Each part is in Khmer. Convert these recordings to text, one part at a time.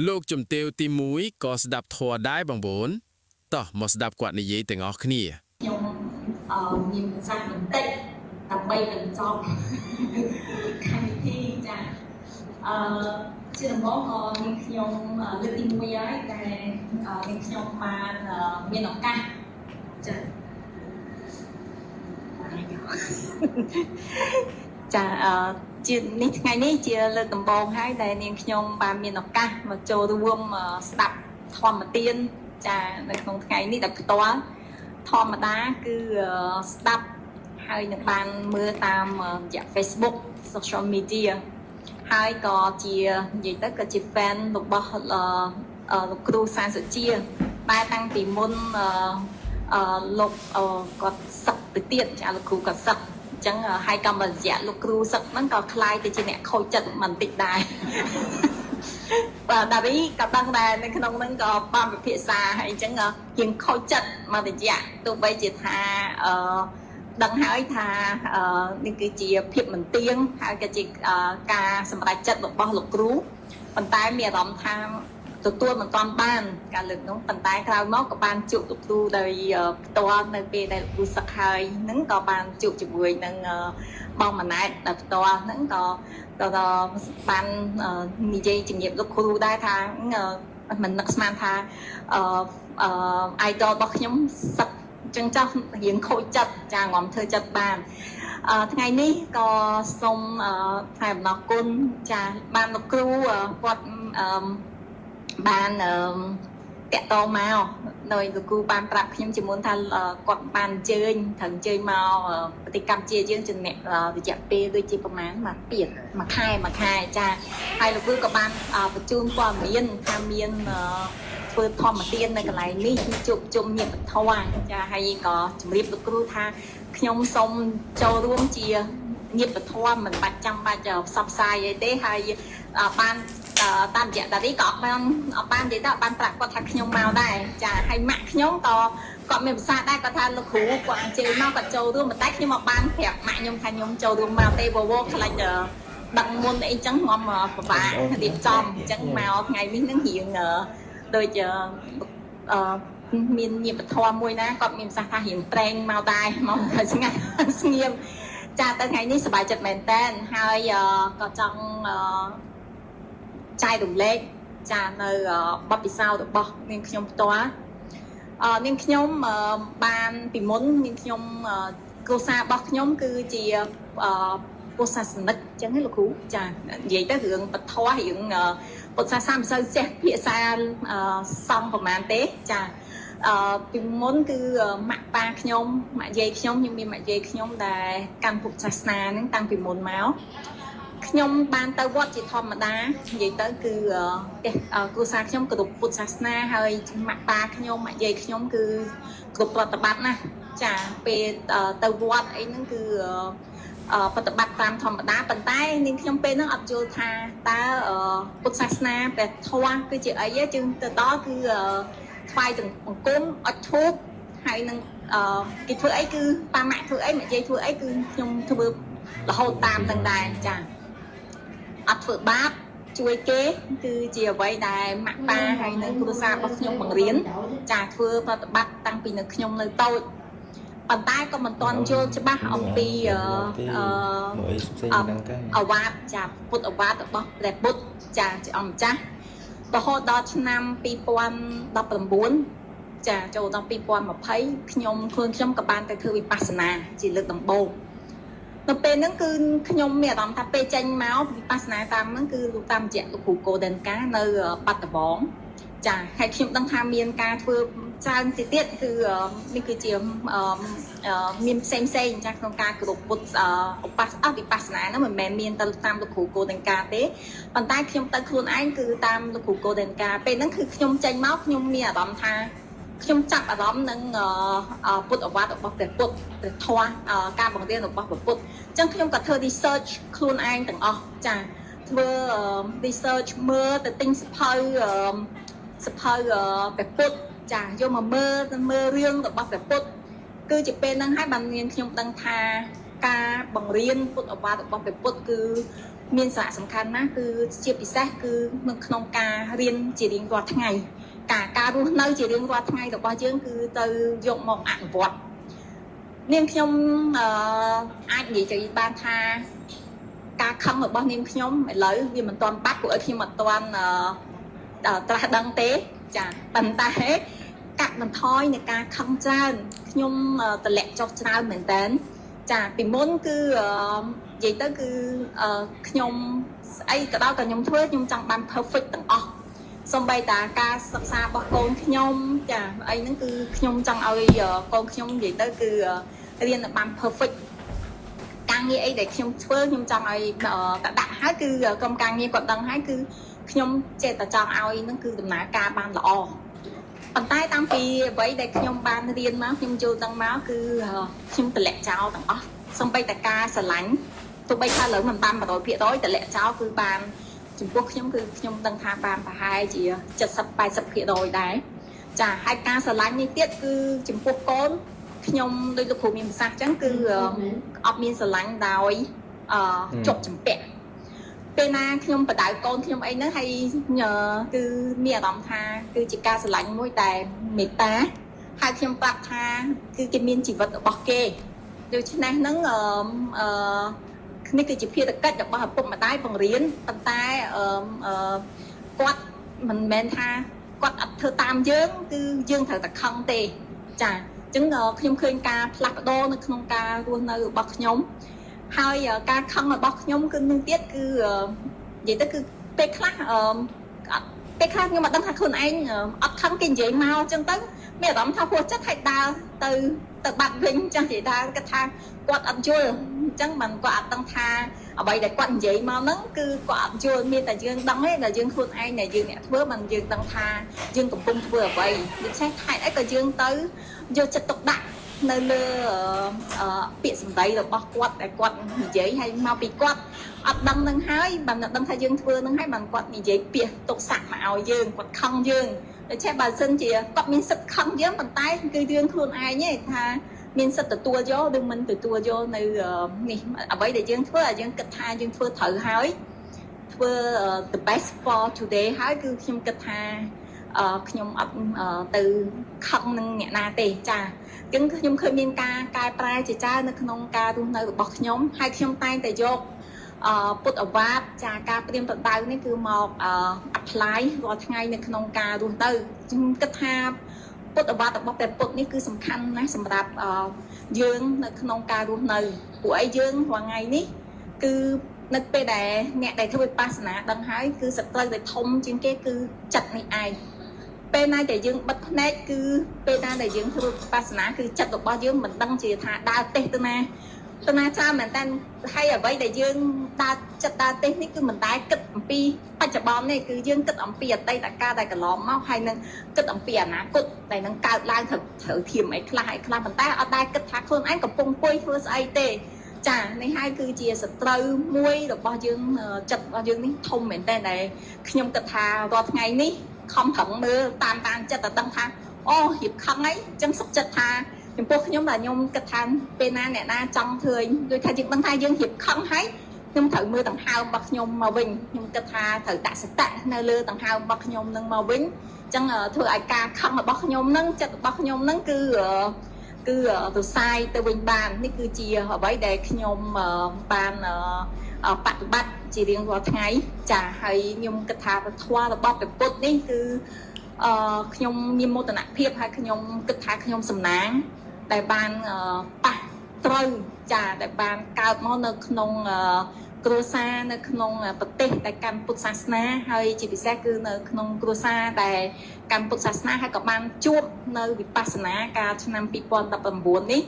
លោកជំទាវទី1ក៏ស្ដាប់ធម៌ដែរបងប្អូនតោះមកស្ដាប់គាត់និយាយទាំងអស់គ្នាខ្ញុំមានប្រសាសន៍បន្តិចដើម្បីបញ្ចប់កម្មវិធីចាជាដំបូងក៏នាងខ្ញុំលើកទី1ហើយដែលនាងខ្ញុំបានមានឱកាសចាជានេះថ្ងៃនេះជាលើកដំបូងហើយដែលនាងខ្ញុំបានមានឱកាសមកចូលរួមស្ដាប់ធម្មទានចានៅក្នុងថ្ងៃនេះដែលផ្ទាល់ធម្មតាគឺស្ដាប់ហើយនឹងបានមើលតាមរយៈ Facebook social media ហើយក៏ជានិយាយទៅក៏ជា fan របស់លោកគ្រូសានសុជាតែតាំងពីមុនលោកគាត់សឹកទៅទៀតចាលោកគ្រូគាត់សឹកអញ្ចឹងហើយកម្មរយៈលោកគ្រូសឹកហ្នឹងក៏คล้ายទៅជាអ្នកខូចចិត្តបន្តិចដែរបាទដាវីក៏ដឹងដែរនៅក្នុងហ្នឹងក៏បានពិភាក្សាហើយអញ្ចឹងជាងខូចចិត្តមករយៈទោះបីជាថាដឹងហើយថានេះគឺជាភាពមិនទៀងហើយក៏ជាការសម្រេចចិត្តរបស់លោកគ្រូប៉ុន្តែមានអារម្មណ៍ថាទទួលមិនទាន់បានការលើកនោះប៉ុន្តែក្រោយមកក៏បានជួបលោកគ្រូដោយផ្ទាល់នៅពេលដែលលោកគ្រូសឹកហើយហ្នឹងក៏បានជួបជាមួយនឹងបងម៉ាណែតដែលផ្ទាល់ហ្នឹងក៏បាននិយាយជំរាបលោកគ្រូដែរថាមិននឹកស្មានថាidol របស់ខ្ញុំសឹកចឹងចោះរៀងខូចចិត្តចាងំធ្វើចិត្តបានថ្ងៃនេះក៏សូមថ្លែងអំណរគុណចាបានលោកគ្រូគាត់បានតាក់ទងមកដោយលោកគ្រូបានប្រាប់ខ្ញុំជាមុនថាគាត់បានអញ្ជើញមកប្រទេសកម្ពុជាយើងជំនះរយៈពេលដូចជាប្រហែលមួយខែចាហើយលោកគ្រូក៏បានបញ្ជូនព័ត៌មានថាមានធ្វើធម្មទាននៅកន្លែងនេះជួបជុំញាតិធម៌ចាហើយក៏ជម្រាបលោកគ្រូថាខ្ញុំសូមចូលរួមជាញាតិធម៌មិនបាច់ចាំបាច់ផ្សព្វផ្សាយអីទេហើយបានតាមរយៈតារីក៏បាននិយាយថាបានប្រាប់គាត់ថាខ្ញុំមកដែរចាហើយម៉ាក់ខ្ញុំក៏គាត់មានប្រសាសន៍ដែរគាត់ថាលោកគ្រូគាត់អញ្ជើញមកគាត់ចូលរួមតែខ្ញុំមកបានប្រាប់ម៉ាក់ខ្ញុំថាខ្ញុំចូលរួមមកទេវខ្លាចដឹងមុនអីចឹងខ្ញុំពិបាករៀបចំអញ្ចឹងមកថ្ងៃនេះនឹងរៀងដូចមានញាតិធម៌មួយណាគាត់មានប្រសាសន៍ថារៀងប្រេងមកដែរមកស្ងាត់ស្ងៀមចាទៅថ្ងៃនេះសប្បាយចិត្តមែនតើហើយក៏ចង់ចែករំលែកចានៅបទពិសោធន៍របស់នាងខ្ញុំផ្ទាល់នាងខ្ញុំបានពីមុននាងខ្ញុំគ្រួសាររបស់ខ្ញុំគឺជាពុទ្ធសាសនិកអញ្ចឹងលោកគ្រូចានិយាយទៅរឿងពធរឿងពុទ្ធសាសនាមិនសូវចេះភាសាសំប្រហែលទេចាពីមុនគឺម៉ាក់ប៉ាខ្ញុំម៉ាក់យាយខ្ញុំមានម៉ាក់យាយខ្ញុំដែលកាន់ពុទ្ធសាសនាហ្នឹងតាំងពីមុនមកខ្ញុំបានទៅវត្តជាធម្មតានិយាយទៅគឺគ្រួសារខ្ញុំគ្រប់ពុទ្ធសាសនាហើយម៉ាក់ប៉ាខ្ញុំម៉ាក់យាយខ្ញុំគឺគ្រប់ប្រតិបត្តិណាចាពេលទៅវត្តអីហ្នឹងគឺប្រតិបត្តិតាមធម្មតាប៉ុន្តែនាងខ្ញុំពេលហ្នឹងអត់យល់ថាតើពុទ្ធសាសនាព្រះធម៌គឺជាអីទេយើងទៅដល់គឺថ្វាយទាំងអង្គមអត់ធូបហើយនឹងគេធ្វើអីគឺប៉ាម៉ាក់ធ្វើអីម៉ាក់យាយធ្វើអីគឺខ្ញុំធ្វើរហូតតាមទាំងដែរចាអត់ធ្វើបាបជួយគេគឺជាអ្វីដែលម៉ាក់ប៉ាហើយនៅគ្រួសាររបស់ខ្ញុំបង្រៀនចាធ្វើប្រតិបត្តិតាំងពីនៅខ្ញុំនៅតូចប៉ុន្តែក៏មិនទាន់យល់ច្បាស់អំពីអវាទចាពុទ្ធអវាទរបស់ព្រះពុទ្ធចាជាអង្គម្ចាស់រហូតដល់ឆ្នាំ2019ចាចូលដល់2020ខ្ញុំក៏បានទៅធ្វើវិបស្សនាជាលើកដំបូងនៅពេលហ្នឹងគឺខ្ញុំមានអារម្មណ៍ថាពេលចេញមកវិបស្សនាតាមហ្នឹងគឺលោកតាមជាលោកគ្រូ Golden Ka នៅបាត់ដំបងចាហើយខ្ញុំដឹងថាមានការធ្វើច្រើនទៀតគឺនេះគឺជាមានផ្សេងចាក្នុងការគោរពពុទ្ធវិបស្សនាហ្នឹងមិនមែនមានទៅតាមលោកគ្រូ Golden Ka ទេប៉ុន្តែខ្ញុំទៅខ្លួនឯងគឺតាមលោកគ្រូ Golden Ka ពេលហ្នឹងគឺខ្ញុំចេញមកខ្ញុំមានអារម្មណ៍ថាខ្ញុំចាប់អារម្មណ៍នឹងពុទ្ធអវាទរបស់ព្រះពុទ្ធព្រះធម៌ការបង្រៀនរបស់ព្រះពុទ្ធអញ្ចឹងខ្ញុំក៏ធ្វើ research ខ្លួនឯងទាំងអស់ចាធ្វើ research មើលទៅទិញសភៅព្រះពុទ្ធចាយកមកមើលរឿងរបស់ព្រះពុទ្ធគឺជាពេលហ្នឹងហើយបានមានខ្ញុំដឹងថាការបង្រៀនពុទ្ធអវាទរបស់ព្រះពុទ្ធគឺ មានសារៈសំខាន់ណាស់គឺជាពិសេសគឺនៅក្នុងការរៀនជារៀងរាល់ថ្ងៃការរស់នៅជារៀងរាល់ថ្ងៃរបស់យើងគឺទៅយកមកអនុវត្តនាងខ្ញុំអាចនិយាយបានថាការខំរបស់នាងខ្ញុំឥឡូវវាមិនទាន់បាត់ព្រោះខ្ញុំមិនទាន់ត្រាស់ដឹងទេចាប៉ុន្តែកាត់បន្ថយនៃការខំច្រើនខ្ញុំតម្លាក់ចុះច្រើនមែនតើចាពីមុនគឺនិយាយទៅគឺខ្ញុំស្អីក៏ដោយក៏ខ្ញុំធ្វើខ្ញុំចង់បាន perfect ទាំងអស់សូម្បីតាការសិក្សារបស់កូនខ្ញុំចាអីហ្នឹងគឺខ្ញុំចង់ឲ្យកូនខ្ញុំនិយាយទៅគឺរៀនឲ្យបាន perfect ការងារអីដែលខ្ញុំធ្វើខ្ញុំចង់ឲ្យតដាក់ហើយគឺក្រុមការងារគាត់ដឹងហើយគឺខ្ញុំចេះតែចង់ឲ្យហ្នឹងគឺដំណើរការបានល្អប៉ុន្តែតាំងពីអ្វីដែលខ្ញុំបានរៀនមកខ្ញុំយល់ដឹងមកគឺខ្ញុំតម្លាក់ចោលទាំងអស់សូម្បីតែការស្រឡាញ់ទោះបីថាលើមិនបាន 100% តម្លាក់ចោលគឺបានចំពោះខ្ញុំគឺខ្ញុំដឹងថាបានប្រហែលជា 70-80% ដែរចាហើយការស្រឡាញ់នេះទៀតគឺចំពោះកូនខ្ញុំដោយលោកគ្រូមានប្រសាសន៍អញ្ចឹងគឺអត់មានស្រឡាញ់ដោយជប់ចម្ពាក់ពេលណាខ្ញុំបដៅកូនខ្ញុំអីហ្នឹងហើយគឺមានអារម្មណ៍ថាគឺជាការស្រឡាញ់មួយដែលមេត្តាហើយខ្ញុំប្រាប់ថាគឺគេមានជីវិតរបស់គេដូច្នេះហ្នឹងនេះគឺជាភារកិច្ចរបស់ឪពុកម្ដាយបង្រៀនប៉ុន្តែគាត់មិនមែនថាគាត់អត់ធ្វើតាមយើងគឺយើងត្រូវតែខឹងទេចាអញ្ចឹងខ្ញុំឃើញការផ្លាស់ប្ដូរនៅក្នុងការរស់នៅរបស់ខ្ញុំហើយការខឹងរបស់ខ្ញុំគឺនឹងទៀតគឺនិយាយទៅគឺពេលខ្លះខ្ញុំមិនដឹងថាខ្លួនឯងអត់ខឹងគេនិយាយមកអញ្ចឹងទៅមានអារម្មណ៍ថាពោះចិត្តឲ្យដើរទៅបាត់វិញចាស់និយាយដើរគាត់ថាគាត់អត់យល់អញ្ចឹងមិនគាត់អត់ដឹងថាអ្វីដែលគាត់និយាយមកហ្នឹងគឺគាត់អត់យល់មានតែយើងដឹងទេដែលយើងខ្លួនឯងដែលយើងអ្នកធ្វើមិនយើងដឹងថាយើងកំពុងធ្វើអ្វីដូច្នេះខែអីក៏យើងទៅយកចិត្តទុកដាក់នៅលើពាក្យសម្ដីរបស់គាត់ដែលគាត់និយាយឲ្យមកពីគាត់អត់ដឹងនឹងហើយបានដឹងថាយើងធ្វើនឹងហើយបានគាត់និយាយពាក្យទុកសាក់មកឲ្យយើងគាត់ខឹងយើងដូច្នេះបើសិនជាគាត់មានសិទ្ធិខឹងយើងប៉ុន្តែគឺរឿងខ្លួនឯងទេថាមានសិទ្ធិទទួលយកឬមិនទទួលយកនៅនេះអ្វីដែលយើងធ្វើឲ្យយើងគិតថាយើងធ្វើត្រូវហើយធ្វើ the best for today ហើយគឺខ្ញុំគិតថាខ្ញុំអត់ទៅខឹងនឹងអ្នកណាទេចាអញ្ចឹងខ្ញុំឃើញមានការកែប្រែជាច្រើននៅក្នុងការរស់នៅរបស់ខ្ញុំហើយខ្ញុំតែងតែយកពុទ្ធអវាទចាការព្រៀនប្រដៅនេះគឺមក apply រាល់ថ្ងៃនៅក្នុងការរស់នៅខ្ញុំគិតថាពុទ្ធអវាទរបស់ព្រះពុទ្ធនេះគឺសំខាន់ណាស់សម្រាប់យើងនៅក្នុងការរស់នៅព្រោះអីយើងរាល់ថ្ងៃនេះគឺនៅពេលដែលអ្នកដែលធ្វើវិបស្សនាដឹងហើយគឺសត្រូវដែលធំជាងគេគឺចិត្តនេះឯងពេលណាដែលយើងបិទភ្នែកគឺពេលណាដែលយើងធ្វើវិបស្សនាគឺចិត្តរបស់យើងមិនដឹងជាថាដើរទេទៅណាច្រើនមែនតើហើយអ្វីដែលយើងចិត្តដើរទេនេះគឺមិនដែលគិតអំពីបច្ចុប្បន្ននេះគឺយើងគិតអំពីអតីតកាលដែលកន្លងមកហើយនឹងគិតអំពីអនាគតដែលនឹងកើតឡើងត្រូវធៀមអីខ្លះប៉ុន្តែអត់ដែលគិតថាខ្លួនឯងកំពុងពុយធ្វើស្អីទេចានេះហើយគឺជាសត្រូវមួយរបស់យើងចិត្តរបស់យើងនេះធំមែនតើដែលខ្ញុំគិតថារាល់ថ្ងៃនេះខំប្រឹងមើលតាមចិត្តតែដឹងថាអូរៀបខឹងអីអញ្ចឹងសុខចិត្តថាចំពោះខ្ញុំតែខ្ញុំគិតថាពេលណាអ្នកណាចង់ធ្វើដូចថាយើងដឹងថាយើងរៀបខឹងហើយខ្ញុំត្រូវមើលដង្ហើមរបស់ខ្ញុំមកវិញខ្ញុំគិតថាត្រូវដាក់សតិនៅលើដង្ហើមរបស់ខ្ញុំនឹងមកវិញអញ្ចឹងធ្វើឲ្យការខឹងរបស់ខ្ញុំនឹងចិត្តរបស់ខ្ញុំនឹងគឺទៅសាយទៅវិញបាននេះគឺជាអ្វីដែលខ្ញុំបានបប្រតិបត្តិជារៀងរាល់ថ្ងៃចាហើយខ្ញុំគិតថាធម៌របស់ព្រះពុទ្ធនេះគឺខ្ញុំមានមោទនភាពហើយខ្ញុំគិតថាខ្ញុំសំណាងដែលបានប៉ះត្រូវចាដែលបានកើតមកនៅក្នុងគ្រួសារនៅក្នុងប្រទេសដែលកាន់ពុទ្ធសាសនាហើយជាពិសេសគឺនៅក្នុងគ្រួសារដែលកាន់ពុទ្ធសាសនាហើយក៏បានជួបនៅវិបស្សនាកាលឆ្នាំ2019នេះ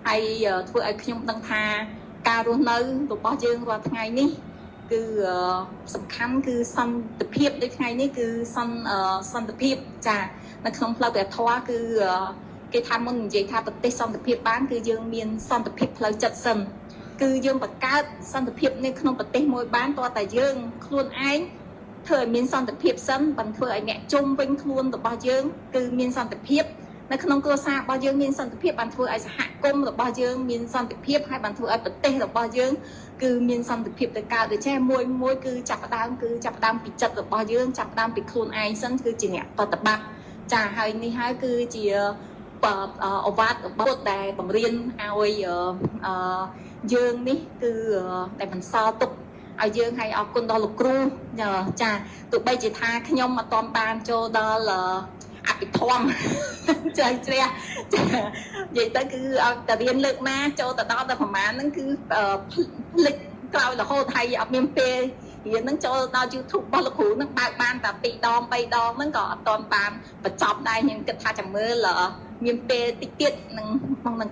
ហើយធ្វើឲ្យខ្ញុំដឹងថាការរស់នៅរបស់យើងរាល់ថ្ងៃនេះគឺសំខាន់គឺសន្តិភាពដូចថ្ងៃនេះគឺសន្តិភាពចានៅក្នុងផ្លូវព្រះធម៌គឺគេថាមុននិយាយថាប្រទេសសន្តិភាពបានគឺយើងមានសន្តិភាពផ្លូវចិត្តសិនគឺយើងបង្កើតសន្តិភាពនៅក្នុងប្រទេសមួយបានតើតែយើងខ្លួនឯងធ្វើឲ្យមានសន្តិភាពសិនបានធ្វើឲ្យអ្នកជុំវិញខ្លួនរបស់យើងគឺមានសន្តិភាព នៅក្នុងគ្រួសាររបស់យើងមានសន្តិភាពបានធ្វើឲ្យសហគមន៍របស់យើងមានសន្តិភាពហើយបានធ្វើឲ្យប្រទេសរបស់យើងគឺមានសន្តិភាពទៅកើតដូច្នេះមួយគឺចាប់ផ្ដើមពីចិត្តរបស់យើងចាប់ផ្ដើមពីខ្លួនឯងសិនគឺជាអ្នកប្រតិបត្តិចាហើយនេះហើយគឺជាអវត្តបុត្រដែលបង្រៀនឲ្យយើងនេះគឺតែបន្សល់ទុកឲ្យយើងឲ្យអរគុណដល់លោកគ្រូចាទោះបីជាថាខ្ញុំអត់ទាន់បានចូលដល់អភិធម្មចៃជ្រះចានិយាយទៅគឺឲ្យតែរៀនលើកណាចូលទៅដល់តែប្រហែលហ្នឹងគឺភ្លេចក្រោយរហូតហើយអត់មានពេលរៀនហ្នឹងចូលដល់ YouTube របស់លោកគ្រូហ្នឹងបើកបានតែ2ដង3ដងហ្នឹងក៏អត់ទាន់បានបញ្ចប់ដែរខ្ញុំគិតថាចាំមើលមានពេលតិចទៀតនឹង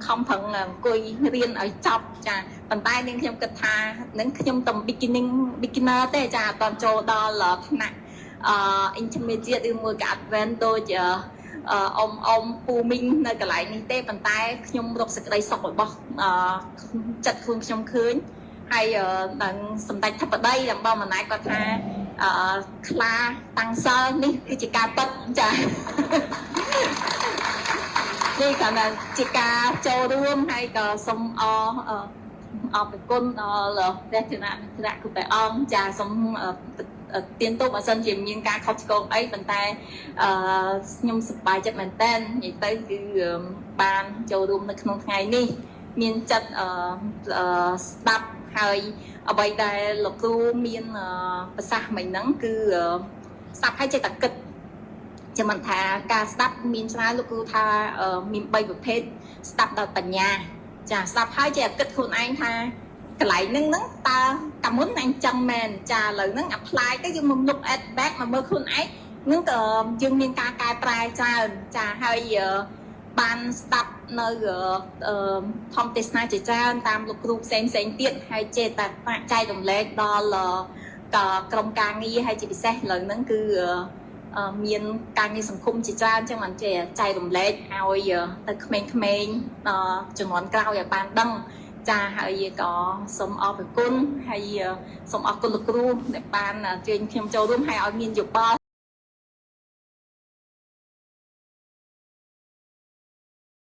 ខំប្រឹងអង្គុយរៀនឲ្យចប់ចាប៉ុន្តែនាងខ្ញុំគិតថានឹងខ្ញុំតែ beginner ទេចាអត់ទាន់ចូលដល់ថ្នាក់intermediate ឬមួយក៏ advanced ដូចអ៊ំពូមីងនៅកន្លែងនេះទេប៉ុន្តែខ្ញុំរកសេចក្តីសុខរបស់ចិត្តខ្លួនខ្ញុំឃើញហើយនឹងសម្ដេចធិបតីអំបម្នាយគាត់ថាខ្លាតាំងសិលនេះគឺជាការពិតចានេះក៏ជាការចូលរួមហើយក៏សូមអរគុណដល់ព្រះចនៈគូព្រះអង្គចាសូមទៀនទុកបើសិនជាមានការខុសឆ្គងអីប៉ុន្តែខ្ញុំសប្បាយចិត្តមែនតើនិយាយទៅគឺបានចូលរួមនៅក្នុងថ្ងៃនេះមានចិត្តស្ដាប់ហើយអ្វីដែលលោកគ្រូមានប្រសាសន៍មិញហ្នឹងគឺស្ដាប់ហើយចេះតែគិតចាំមិនថាការស្ដាប់មានច្រើនលោកគ្រូថាមាន3ប្រភេទស្ដាប់ដោយបញ្ញាចាស្ដាប់ហើយចេះតែគិតខ្លួនឯងថាកន្លែងហ្នឹងតើកាមុនអញចឹងមែនចាឥឡូវហ្នឹង apply ទៅយើងមក look at back មកមើលខ្លួនឯងហ្នឹងក៏យើងមានការកែប្រែច្រើនចាហើយបានស្ដាប់នៅធម្មទេសនាជាច្រើនតាមលោកគ្រូផ្សេងទៀតហើយចេះតែចែករំលែកដល់ក្រុមការងារហើយជាពិសេសឥឡូវហ្នឹងគឺមានការងារសង្គមជាច្រើនចឹងបានចេះចែករំលែកឲ្យទៅក្មេងៗជំនាន់ក្រោយឲ្យបានដឹងចាហើយក៏សូមអរគុណហើយសូមអរគុណលោកគ្រូដែលបានជួយខ្ញុំចូលរួមហើយឲ្យមានយោបល់